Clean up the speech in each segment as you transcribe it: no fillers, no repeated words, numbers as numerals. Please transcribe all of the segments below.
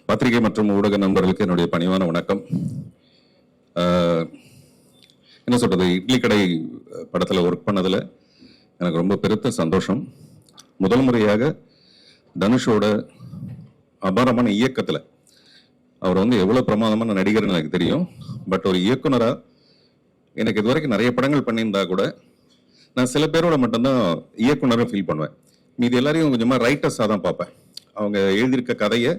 பத்திரிகை மற்றும் ஊடக நண்பர்களுக்கு என்னுடைய பணிவான வணக்கம். என்ன சொல்றது, இட்லி கடை படத்தில் ஒர்க் பண்ணதில் எனக்கு ரொம்ப பெருத்த சந்தோஷம். முதல் முறையாக தனுஷோட அபாரமான இயக்கத்தில், அவர் எவ்வளோ பிரமாதமான நடிகர்னு எனக்கு தெரியும். பட் ஒரு இயக்குனராக எனக்கு இது வரைக்கும் நிறைய படங்கள் பண்ணியிருந்தா கூட நான் சில பேரோட மட்டும்தான் இயக்குனரை ஃபீல் பண்ணுவேன். மீது எல்லாரையும் கொஞ்சமாக ரைட்டர்ஸாக தான் பார்ப்பேன். அவங்க எழுதியிருக்க கதையை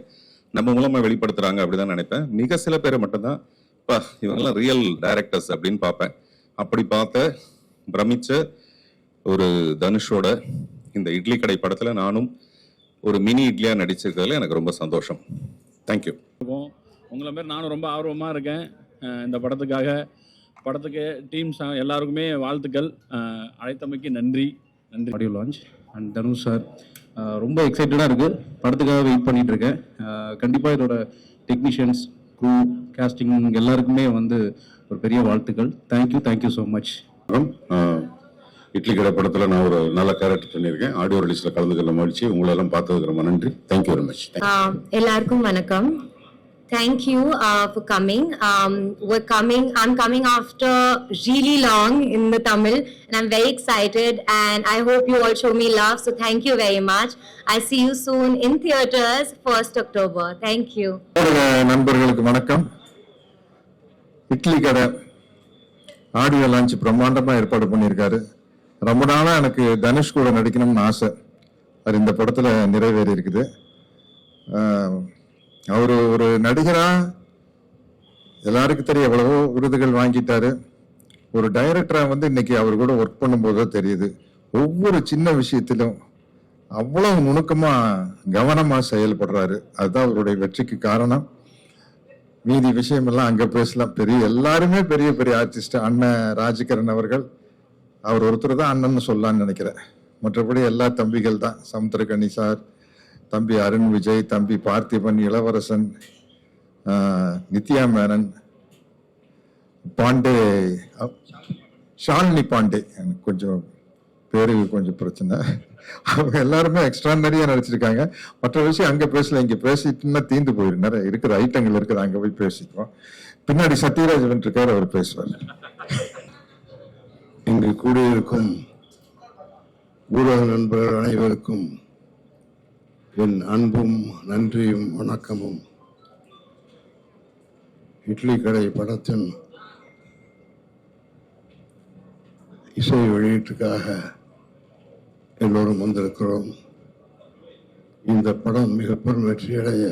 நம்ம மூலமாக வெளிப்படுத்துகிறாங்க அப்படிதான் நினைப்பேன். மிக சில பேரை மட்டும்தான் இவங்கெல்லாம் ரியல் டைரக்டர்ஸ் அப்படின்னு பார்ப்பேன். அப்படி பார்த்த பிரமிச்ச ஒரு தனுஷோட இந்த இட்லி கடை படத்தில் நானும் ஒரு மினி இட்லியாக நடிச்சிருக்கிறதுல எனக்கு ரொம்ப சந்தோஷம். தேங்க்யூ. உங்களை மாதிரி நானும் ரொம்ப ஆர்வமாக இருக்கேன் இந்த படத்துக்கு டீம்ஸ் எல்லாருக்குமே வாழ்த்துக்கள். அழைத்தமைக்கு நன்றி. Audio launch and Dhanush sir ரொம்ப எக்ஸைட்டடாக இருக்குது. படத்துக்காக வெயிட் பண்ணிட்டு இருக்கேன். கண்டிப்பாக இதோட டெக்னீஷியன்ஸ், க்ரூ, கேஸ்டிங் எல்லாருக்குமே ஒரு பெரிய வாழ்த்துக்கள். Thank you so much. இட்லி கடை படத்தில் நான் ஒரு நல்ல கேரக்டர் பண்ணியிருக்கேன். ஆடியோ ரிலீஸில் கலந்துக்கல மகிழ்ச்சி. உங்களெல்லாம் பார்த்ததுக்கு ரொம்ப நன்றி. Thank you very much. எல்லாருக்கும் வணக்கம். Thank you for coming. I'm coming after really long in the Tamil, and I'm very excited, and I hope you all show me love. So thank you very much. I see you soon in theaters, 1st October. Thank you. நண்பர்களுக்கு வணக்கம். இட்லி கடை audio launch பிரம்மாண்டமா ஏற்பாடு பண்ணியிருக்காரு. ரொம்ப நாளா எனக்கு தனுஷ் கூட நடிக்கணும்னு ஆசை. அது இந்த படத்துல நிறைவேறி இருக்குது. அவர் ஒரு நடிகரா எல்லாருக்கும் தெரியும், எவ்வளவோ விருதுகள் வாங்கிட்டாரு. ஒரு டைரக்டரா இன்னைக்கு அவர் கூட ஒர்க் பண்ணும்போது தெரியுது, ஒவ்வொரு சின்ன விஷயத்திலும் அவ்வளவு நுணுக்கமா கவனமா செயல்படுறாரு. அதுதான் அவருடைய வெற்றிக்கு காரணம். மீதி விஷயமெல்லாம் அங்க பேசலாம். எல்லாருமே பெரிய பெரிய ஆர்டிஸ்ட். அண்ணன் ராஜ்கரன் அவர்கள், அவர் ஒருத்தர் தான் அண்ணன் சொல்லலான்னு நினைக்கிறேன். மற்றபடி எல்லா தம்பிகள் தான். சமுத்திரகனி சார், தம்பி அருண் விஜய், தம்பி பார்த்திபன், இளவரசன், நித்யா மேனன், பாண்டே, ஷாலினி பாண்டே, எனக்கு கொஞ்சம் பேரு கொஞ்சம் பிரச்சனை. அவங்க எல்லாருமே எக்ஸ்ட்ரானரியா நடிச்சிருக்காங்க. மற்ற விஷயம் அங்க பேசல, இங்க பேசிட்டுன்னா தீந்து போயிரு. நிறைய இருக்கிற ஐட்டங்கள் இருக்குது, அங்க போய் பேசிக்குவோம். பின்னாடி சத்யராஜன் இருக்காரு, அவர் பேசுவார். இங்கு கூடியிருக்கும் ஊடக நண்பர்கள் அனைவருக்கும் என் அன்பும் நன்றியும் வணக்கமும். இட்லி கடை படத்தின் இசை வெளியீட்டுக்காக எல்லோரும் வந்திருக்கிறோம். இந்த படம் மிக பெரும் வெற்றியடைய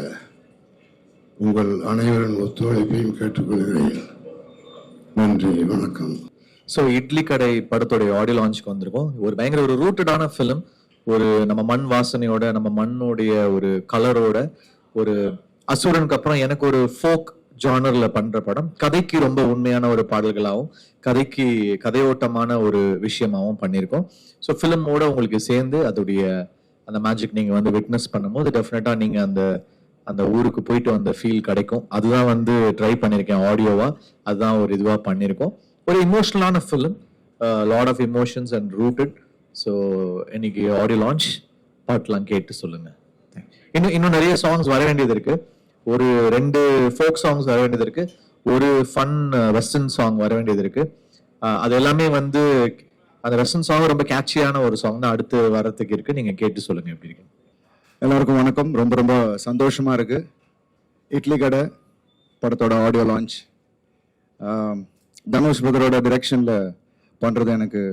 உங்கள் அனைவரின் ஒத்துழைப்பையும் கேட்டுக்கொள்கிறேன். நன்றி, வணக்கம். ஸோ இட்லி கடை படத்தோடைய ஆடியோ லான்ச்சுக்கு வந்திருக்கோம். ஒரு பயங்கர ஒரு ரூட்டடான ஃபிலிம். ஒரு நம்ம மண் வாசனையோட, நம்ம மண்ணோடைய ஒரு கலரோட, ஒரு அசுரனுக்கு அப்புறம் எனக்கு ஒரு ஃபோக் ஜானர்ல பண்ற படம். கதைக்கு ரொம்ப உண்மையான ஒரு பாடல்களாகவும், கதையோட்டமான ஒரு விஷயமாகவும் பண்ணியிருக்கோம். ஸோ ஃபிலிமோட உங்களுக்கு சேர்ந்து அதோடைய அந்த மேஜிக் நீங்க விட்னஸ் பண்ணும்போது டெஃபினட்டா நீங்க அந்த ஊருக்கு போயிட்டு வந்த ஃபீல் கிடைக்கும். அதுதான் ட்ரை பண்ணியிருக்கேன் ஆடியோவா. அதுதான் ஒரு இதுவா பண்ணியிருக்கோம். ஒரு இமோஷனலான film, lot of emotions and rooted. So இன்னைக்கு ஆடியோ லான்ச் பாட்டெலாம் கேட்டு சொல்லுங்க. இன்னும் நிறைய சாங்ஸ் வர வேண்டியது இருக்கு. ஒரு 2 ஃபோக் சாங்ஸ் வர வேண்டியது இருக்கு. ஒரு ஃபன் வெஸ்டர்ன் சாங் வர வேண்டியது இருக்கு. அது எல்லாமே அந்த வெஸ்டர்ன் சாங் ரொம்ப கேட்சியான ஒரு சாங் தான் அடுத்து வரத்துக்கு இருக்கு. நீங்க கேட்டு சொல்லுங்க எப்படி இருக்கு. எல்லாருக்கும் வணக்கம். ரொம்ப ரொம்ப சந்தோஷமா இருக்கு. இட்லி கடை படத்தோட ஆடியோ லான்ச் தனுஷ் பிரதரோட டிரெக்ஷன்ல பண்றது எனக்கு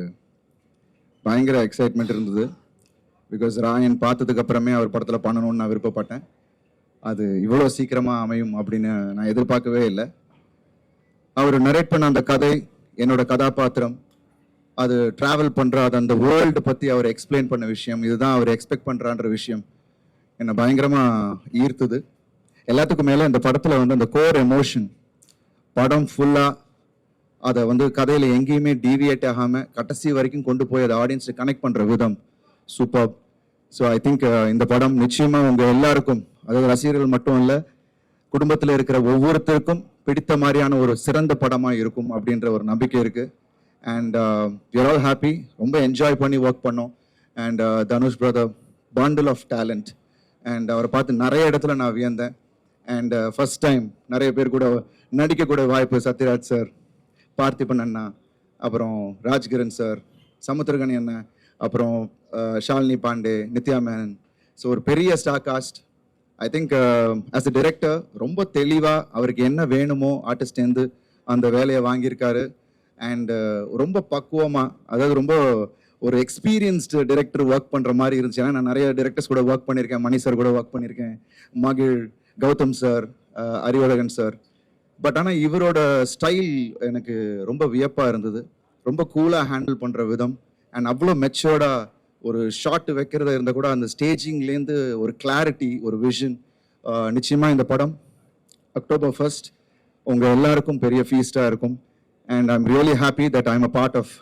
பயங்கர எக்ஸைட்மெண்ட் இருந்தது. பிகாஸ் ராயன் பார்த்ததுக்கு அப்புறமே அவர் படத்தில் பண்ணணும்னு நான் விருப்பப்பட்டேன். அது இவ்வளோ சீக்கிரமாக அமையும் அப்படின்னு நான் எதிர்பார்க்கவே இல்லை. அவர் நரேட் பண்ண அந்த கதை, என்னோட கதாபாத்திரம், அது ட்ராவல் பண்ணுற அந்த வேர்ல்டு பற்றி அவர் எக்ஸ்பிளைன் பண்ண விஷயம், இதுதான் அவர் எக்ஸ்பெக்ட் பண்ணுறான்ற விஷயம் என்னை பயங்கரமாக ஈர்த்துது. எல்லாத்துக்கும் மேலே இந்த படத்தில் அந்த கோர் எமோஷன், படம் ஃபுல்லாக அதை கதையில் எங்கேயுமே டீவியேட் ஆகாமல் கடைசி வரைக்கும் கொண்டு போய் அதை ஆடியன்ஸை கனெக்ட் பண்ணுற விதம் சூப்பர். ஸோ ஐ திங்க் இந்த படம் நிச்சயமாக உங்கள் எல்லாருக்கும், அதாவது ரசிகர்கள் மட்டும் இல்லை, குடும்பத்தில் இருக்கிற ஒவ்வொருத்தருக்கும் பிடித்த மாதிரியான ஒரு சிறந்த படமாக இருக்கும் அப்படின்ற ஒரு நம்பிக்கை இருக்குது. And we are all happy. ரொம்ப என்ஜாய் பண்ணி ஒர்க் பண்ணோம். And Dhanush brother bundle of talent. And அவரை பார்த்து நிறைய இடத்துல நான் வியந்தேன். அண்ட் ஃபர்ஸ்ட் டைம் நிறைய பேர் கூட நடிக்க கூட வாய்ப்பு, சத்யராஜ் சார், பார்த்திபன் அண்ணா, அப்புறம் ராஜ்கிரண் சார், சமுத்திரகனி அண்ணன், அப்புறம் ஷாலினி பாண்டே, நித்யா மேனன். ஸோ ஒரு பெரிய star cast. I think as a director ரொம்ப தெளிவாக அவருக்கு என்ன வேணுமோ ஆர்டிஸ்டேருந்து அந்த வேலையை வாங்கியிருக்காரு. அண்ட் ரொம்ப பக்குவமாக, அதாவது ரொம்ப ஒரு எக்ஸ்பீரியன்ஸ்டு டிரெக்டர் ஒர்க் பண்ணுற மாதிரி இருந்துச்சு. ஏன்னா நான் நிறைய டிரெக்டர்ஸ் கூட ஒர்க் பண்ணியிருக்கேன், மணி சார் கூட ஒர்க் பண்ணியிருக்கேன், மகிழ், Gautham sir, Arivazhagan sir. But ஆனால் இவரோட ஸ்டைல் எனக்கு ரொம்ப வியப்பாக இருந்தது. ரொம்ப கூலாக ஹேண்டில் பண்ணுற விதம் அண்ட் அவ்வளோ மெச்சோர்டாக ஒரு ஷாட் வைக்கிறதா இருந்தால் கூட அந்த ஸ்டேஜிங்லேருந்து ஒரு கிளாரிட்டி, ஒரு விஷன். நிச்சயமாக இந்த படம் October 1st உங்கள் எல்லாருக்கும் பெரிய ஃபீஸ்டாக இருக்கும். And I'm really happy that I'm a part of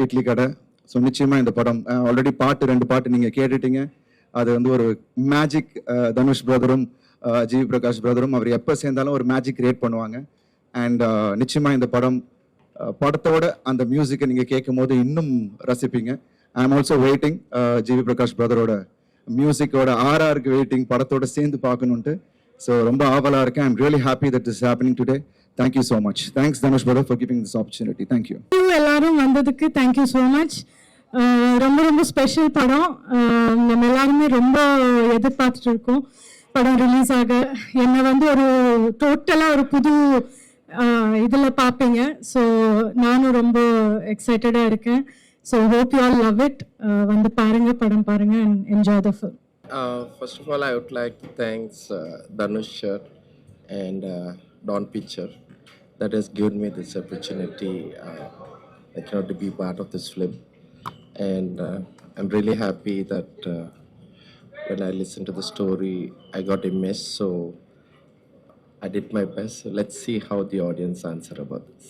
Idli Kadai. So நிச்சயமாக இந்த படம் ஆல்ரெடி ரெண்டு பாட்டு நீங்கள் கேட்டுட்டீங்க. அது வந்து ஒரு மேஜிக். தனுஷ் பிரதரும் ஜிவி பிரகாஷ் பிரதரும் அவர் எப்போ சேர்ந்தாலும் ஒரு மேஜிக் கிரியேட் பண்ணுவாங்க. அண்ட் நிச்சயமாக இந்த படத்தோட அந்த மியூசிக்கை நீங்கள் கேட்கும் போது இன்னும் ரசிப்பீங்க. I am also waiting GV Prakash பிரதரோட மியூசிக்கோட RRக்கு வெயிட்டிங், படத்தோட சேர்ந்து பார்க்கணுன்ட்டு. ஸோ ரொம்ப ஆவலாக இருக்கேன். I'm really happy that is happening today. Thank you so much. Thanks Dhanush brother for giving this opportunity. Thank you. எல்லாரும் வந்ததுக்கு தேங்க்யூ ஸோ மச். ரொம்ப ரொம்ப ஸ்பெஷல் படம். நம்ம எல்லாருமே ரொம்ப எதிர்பார்த்துட்டு இருக்கோம் படம் ரிலீஸ் ஆக. என்னை வந்து ஒரு டோட்டலாக ஒரு புது இதில் பார்ப்பீங்க. ஸோ நானும் ரொம்ப எக்ஸைட்டடாக இருக்கேன். So hope you all love it. வந்து பாருங்க, படம் பாருங்க and enjoy the film. First of all, I would like to thank Dhanush sir and Dawn Picture that has given me this opportunity to be part of this film. And I'm really happy that when I listened to the story, I got immersed. So I did my best. So let's see how the audience answer about this.